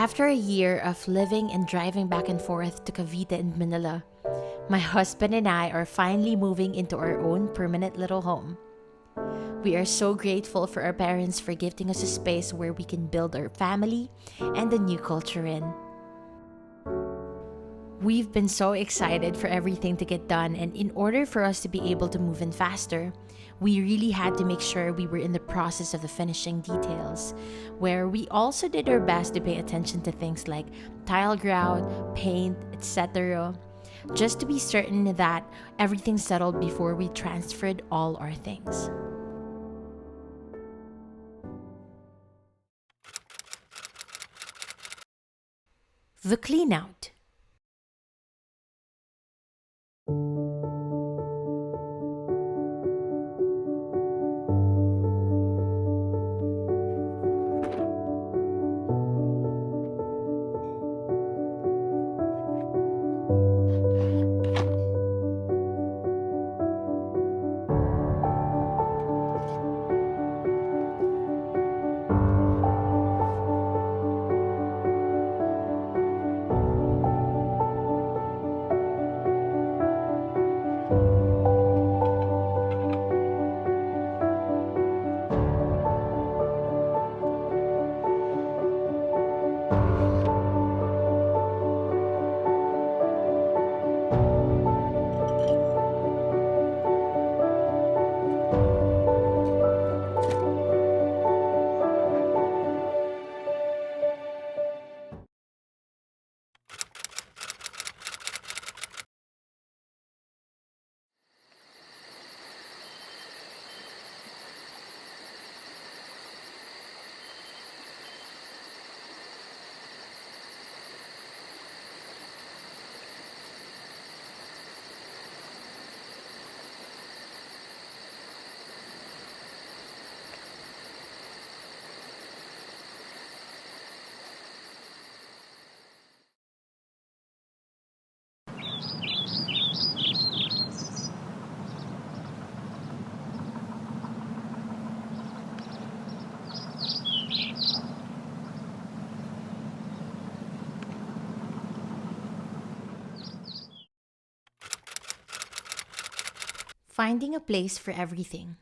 After a year of living and driving back and forth to Cavite and Manila, my husband and I are finally moving into our own permanent little home. We are so grateful for our parents for gifting us a space where we can build our family and a new culture in. We've been so excited for everything to get done, and in order for us to be able to move in faster, we really had to make sure we were in the process of the finishing details, where we also did our best to pay attention to things like tile grout, paint, etc., just to be certain that everything settled before we transferred all our things. The clean out. Finding a place for everything.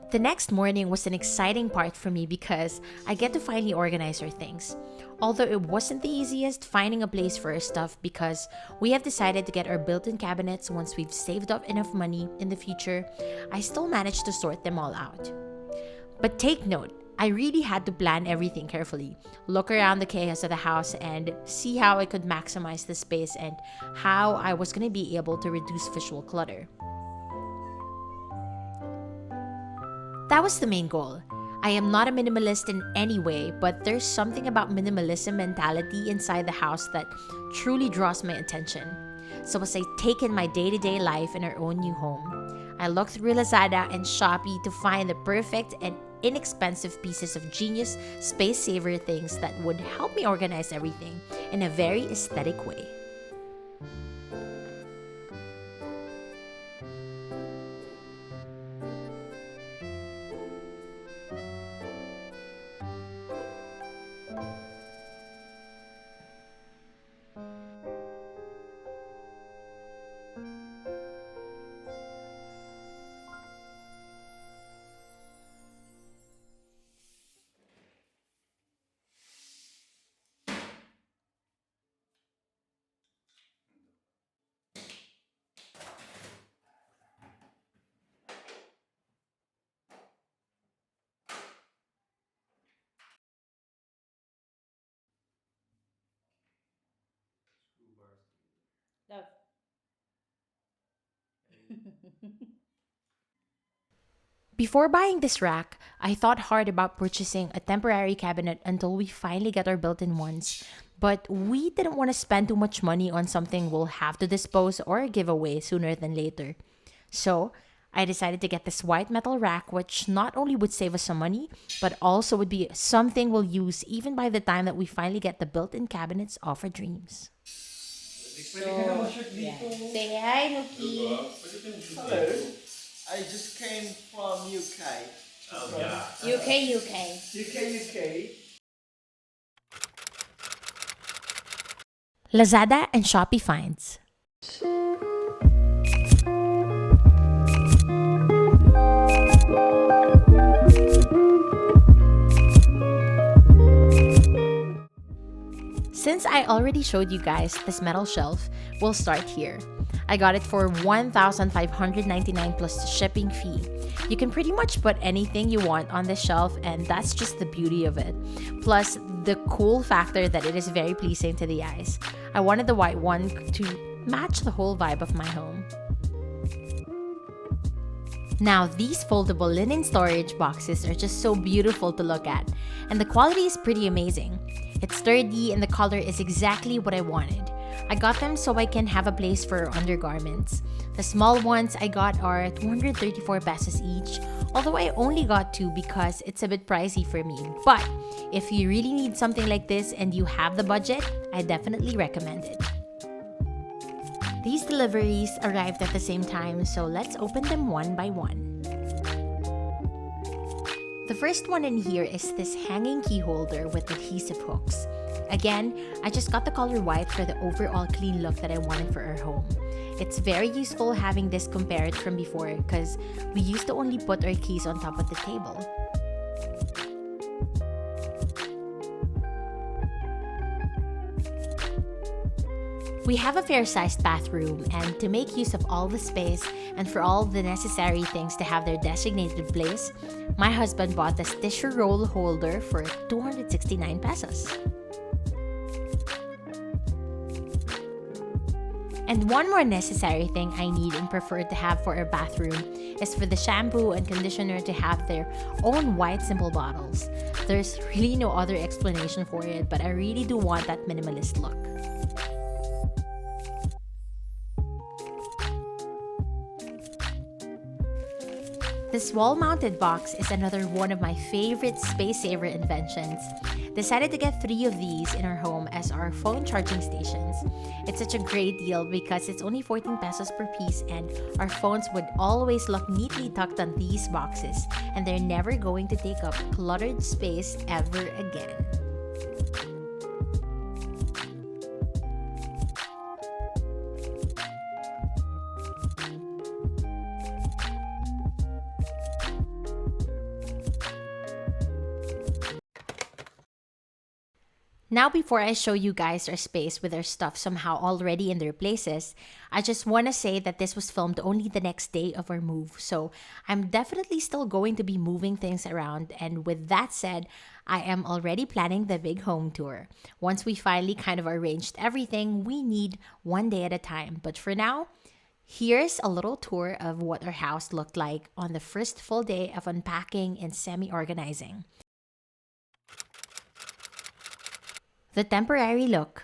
The next morning was an exciting part for me because I get to finally organize our things. Although it wasn't the easiest finding a place for our stuff because we have decided to get our built-in cabinets once we've saved up enough money in the future, I still managed to sort them all out. But take note, I really had to plan everything carefully, look around the chaos of the house and see how I could maximize the space and how I was going to be able to reduce visual clutter. That was the main goal. I am not a minimalist in any way, but there's something about minimalism mentality inside the house that truly draws my attention. So as I take in my day-to-day life in our own new home, I look through Lazada and Shopee to find the perfect and inexpensive pieces of genius space saver things that would help me organize everything in a very aesthetic way. Love. Before buying this rack, I thought hard about purchasing a temporary cabinet until we finally got our built in ones. But we didn't want to spend too much money on something we'll have to dispose or give away sooner than later. So, I decided to get this white metal rack, which not only would save us some money, but also would be something we'll use even by the time that we finally get the built in cabinets of our dreams. So, yeah. Say hi, Nuki. Hello. I just came from UK. UK, UK. Lazada and Shopee finds. Since I already showed you guys this metal shelf, we'll start here. I got it for $1,599 plus shipping fee. You can pretty much put anything you want on this shelf, and that's just the beauty of it. Plus, the cool factor that it is very pleasing to the eyes. I wanted the white one to match the whole vibe of my home. Now, these foldable linen storage boxes are just so beautiful to look at, and the quality is pretty amazing. It's sturdy and the color is exactly what I wanted. I got them so I can have a place for undergarments. The small ones I got are 234 pesos each, although I only got 2 because it's a bit pricey for me. But if you really need something like this and you have the budget, I definitely recommend it. These deliveries arrived at the same time, so let's open them one by one. The first one in here is this hanging key holder with adhesive hooks. Again, I just got the color white for the overall clean look that I wanted for our home. It's very useful having this compared from before because we used to only put our keys on top of the table. We have a fair-sized bathroom, and to make use of all the space and for all the necessary things to have their designated place, my husband bought this tissue roll holder for 269 pesos. And one more necessary thing I need and prefer to have for our bathroom is for the shampoo and conditioner to have their own white simple bottles. There's really no other explanation for it, but I really do want that minimalist look. This wall-mounted box is another one of my favorite space-saver inventions. Decided to get 3 of these in our home as our phone charging stations. It's such a great deal because it's only 14 pesos per piece, and our phones would always look neatly tucked on these boxes, and they're never going to take up cluttered space ever again. Now, before I show you guys our space with our stuff somehow already in their places, I just want to say that this was filmed only the next day of our move, so I'm definitely still going to be moving things around, and with that said, I am already planning the big home tour. Once we finally kind of arranged everything, we need one day at a time, but for now, here's a little tour of what our house looked like on the first full day of unpacking and semi-organizing. The temporary look.